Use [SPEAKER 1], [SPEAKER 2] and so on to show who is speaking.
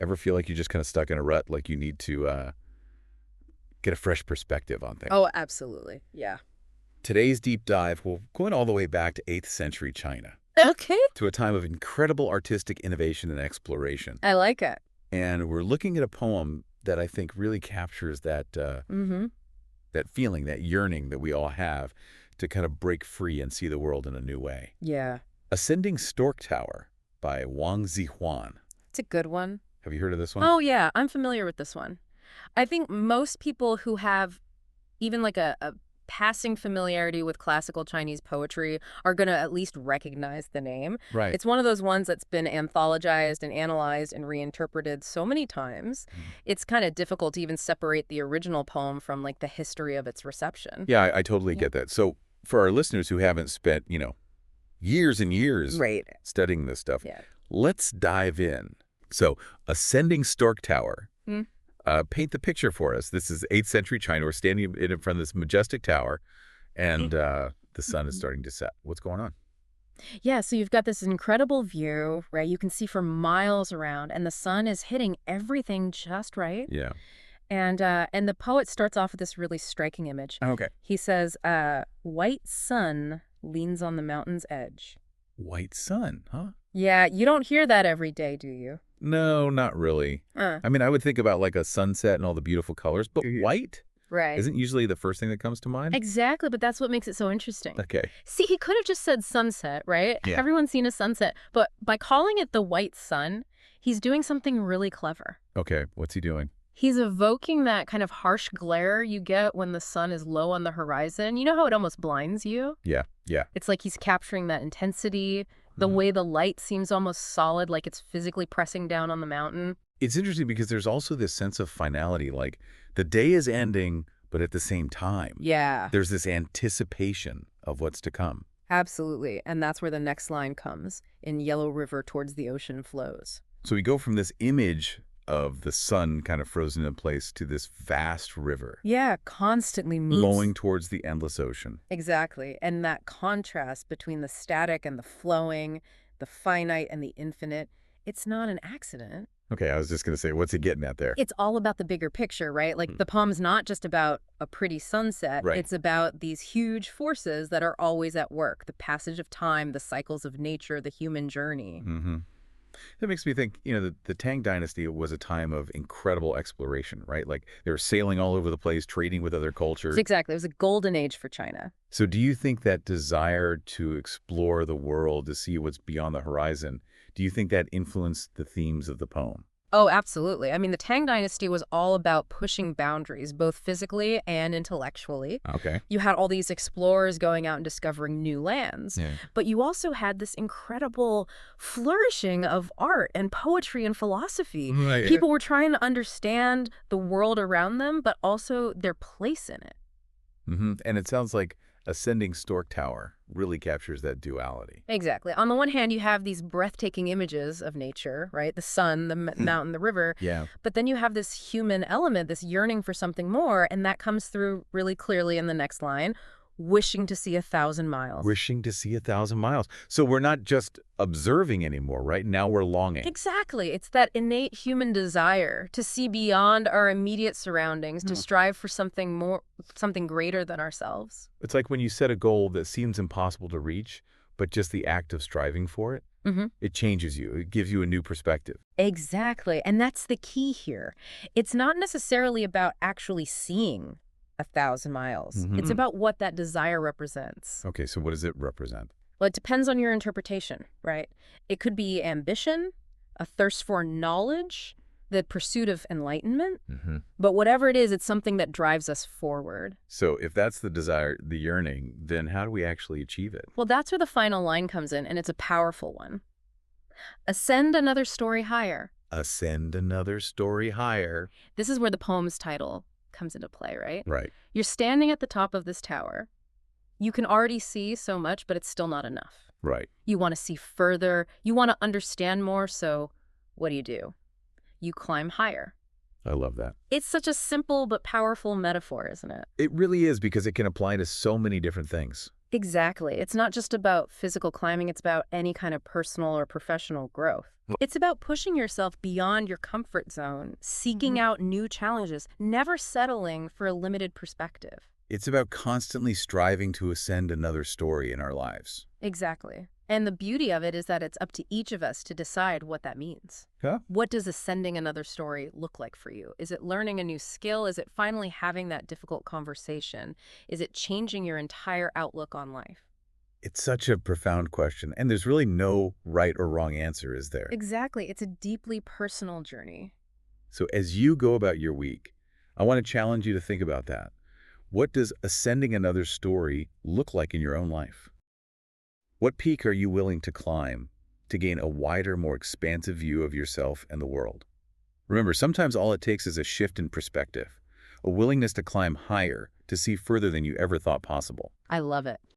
[SPEAKER 1] Ever feel like you're just kind of stuck in a rut, like you need to get a fresh perspective on things?
[SPEAKER 2] Oh, absolutely. Yeah.
[SPEAKER 1] Today's deep dive, we're going all the way back to 8th century China,
[SPEAKER 2] Okay.
[SPEAKER 1] to a time of incredible artistic innovation and exploration.
[SPEAKER 2] I like it.
[SPEAKER 1] And we're looking at a poem that I think really captures that that feeling, that yearning that we all have to kind of break free and see the world in a new way.
[SPEAKER 2] Yeah.
[SPEAKER 1] Ascending Stork Tower by Wang Zhihuan.
[SPEAKER 2] It's a good one.
[SPEAKER 1] Have you heard of this one?
[SPEAKER 2] Oh, yeah. I'm familiar with this one. I think most people who have even like a passing familiarity with classical Chinese poetry are going to at least recognize the name.
[SPEAKER 1] Right.
[SPEAKER 2] It's one of those ones that's been anthologized and analyzed and reinterpreted so many times. It's kind of difficult to even separate the original poem from like the history of its reception.
[SPEAKER 1] Yeah, I totally get that. So for our listeners who haven't spent, years and years studying this stuff, let's dive in. So Ascending Stork Tower. Paint the picture for us. This is 8th century China. We're standing in front of this majestic tower, and the sun is starting to set. What's going on?
[SPEAKER 2] Yeah, so you've got this incredible view, right? You can see for miles around, and the sun is hitting everything just right.
[SPEAKER 1] Yeah.
[SPEAKER 2] And the poet starts off with this really striking image.
[SPEAKER 1] Okay.
[SPEAKER 2] He says, white sun leans on the mountain's edge.
[SPEAKER 1] White sun, huh?
[SPEAKER 2] Yeah, you don't hear that every day, do you?
[SPEAKER 1] No, not really. I mean, I would think about like a sunset and all the beautiful colors, but white
[SPEAKER 2] Right.
[SPEAKER 1] isn't usually the first thing that comes to mind.
[SPEAKER 2] Exactly, but that's what makes it so interesting.
[SPEAKER 1] Okay.
[SPEAKER 2] See, he could have just said sunset, right?
[SPEAKER 1] Yeah.
[SPEAKER 2] Everyone's seen a sunset. But by calling it the white sun, he's doing something really clever.
[SPEAKER 1] Okay, what's he doing?
[SPEAKER 2] He's evoking that kind of harsh glare you get when the sun is low on the horizon. You know how it almost blinds you?
[SPEAKER 1] Yeah.
[SPEAKER 2] It's like he's capturing that intensity, the way the light seems almost solid, like it's physically pressing down on the mountain.
[SPEAKER 1] It's interesting because there's also this sense of finality, like the day is ending, but at the same time,
[SPEAKER 2] Yeah,
[SPEAKER 1] there's this anticipation of what's to come.
[SPEAKER 2] absolutely. And that's where the next line comes. In Yellow River towards the ocean flows.
[SPEAKER 1] So we go from this image of the sun kind of frozen in place to this vast river
[SPEAKER 2] Yeah, constantly moves.
[SPEAKER 1] flowing towards the endless ocean.
[SPEAKER 2] Exactly. And that contrast between the static and the flowing, the finite and the infinite, it's not an accident.
[SPEAKER 1] Okay, I was just going to say, what's he getting at there?
[SPEAKER 2] It's all about the bigger picture, right? Like the poem's not just about a pretty sunset.
[SPEAKER 1] Right.
[SPEAKER 2] It's about these huge forces that are always at work. The passage of time, the cycles of nature, the human journey.
[SPEAKER 1] That makes me think, the Tang Dynasty was a time of incredible exploration, right? Like they were sailing all over the place, trading with other cultures.
[SPEAKER 2] Exactly. It was a golden age for China.
[SPEAKER 1] So do you think that desire to explore the world, to see what's beyond the horizon, do you think that influenced the themes of the poem?
[SPEAKER 2] Oh, absolutely. I mean, the Tang Dynasty was all about pushing boundaries, both physically and intellectually.
[SPEAKER 1] Okay.
[SPEAKER 2] You had all these explorers going out and discovering new lands.
[SPEAKER 1] Yeah.
[SPEAKER 2] But you also had this incredible flourishing of art and poetry and philosophy.
[SPEAKER 1] Right.
[SPEAKER 2] People were trying to understand the world around them, but also their place in it.
[SPEAKER 1] And it sounds like Ascending Stork Tower really captures that duality.
[SPEAKER 2] Exactly. On the one hand, you have these breathtaking images of nature, right? The sun, the mountain, the river.
[SPEAKER 1] Yeah.
[SPEAKER 2] But then you have this human element, this yearning for something more, and that comes through really clearly in the next line. Wishing to see 1,000 miles.
[SPEAKER 1] Wishing to see 1,000 miles. So we're not just observing anymore, right? Now we're longing.
[SPEAKER 2] Exactly. It's that innate human desire to see beyond our immediate surroundings, to strive for something more, something greater than ourselves.
[SPEAKER 1] It's like when you set a goal that seems impossible to reach, but just the act of striving for it, it changes you. It gives you a new perspective.
[SPEAKER 2] Exactly. And that's the key here. It's not necessarily about actually seeing 1,000 miles. It's about what that desire represents.
[SPEAKER 1] Okay, so what does it represent?
[SPEAKER 2] Well, it depends on your interpretation, right? It could be ambition, a thirst for knowledge, the pursuit of enlightenment. But whatever it is, it's something that drives us forward.
[SPEAKER 1] So if that's the desire, the yearning, then how do we actually achieve it?
[SPEAKER 2] Well, that's where the final line comes in, and it's a powerful one. Ascend another story higher.
[SPEAKER 1] Ascend another story higher.
[SPEAKER 2] This is where the poem's title comes into play, right?
[SPEAKER 1] Right.
[SPEAKER 2] You're standing at the top of this tower. You can already see so much, but it's still not enough.
[SPEAKER 1] Right.
[SPEAKER 2] You want to see further. You want to understand more, so what do? You climb higher.
[SPEAKER 1] I love that.
[SPEAKER 2] It's such a simple but powerful metaphor, isn't it?
[SPEAKER 1] It really is, because it can apply to so many different things.
[SPEAKER 2] Exactly. It's not just about physical climbing, it's about any kind of personal or professional growth. It's about pushing yourself beyond your comfort zone, seeking out new challenges, never settling for a limited perspective.
[SPEAKER 1] It's about constantly striving to ascend another story in our lives.
[SPEAKER 2] Exactly. And the beauty of it is that it's up to each of us to decide what that means.
[SPEAKER 1] Yeah.
[SPEAKER 2] What does ascending another story look like for you? Is it learning a new skill? Is it finally having that difficult conversation? Is it changing your entire outlook on life?
[SPEAKER 1] It's such a profound question, and there's really no right or wrong answer, is there?
[SPEAKER 2] Exactly. It's a deeply personal journey.
[SPEAKER 1] So as you go about your week, I want to challenge you to think about that. What does ascending another story look like in your own life? What peak are you willing to climb to gain a wider, more expansive view of yourself and the world? Remember, sometimes all it takes is a shift in perspective, a willingness to climb higher, to see further than you ever thought possible.
[SPEAKER 2] I love it.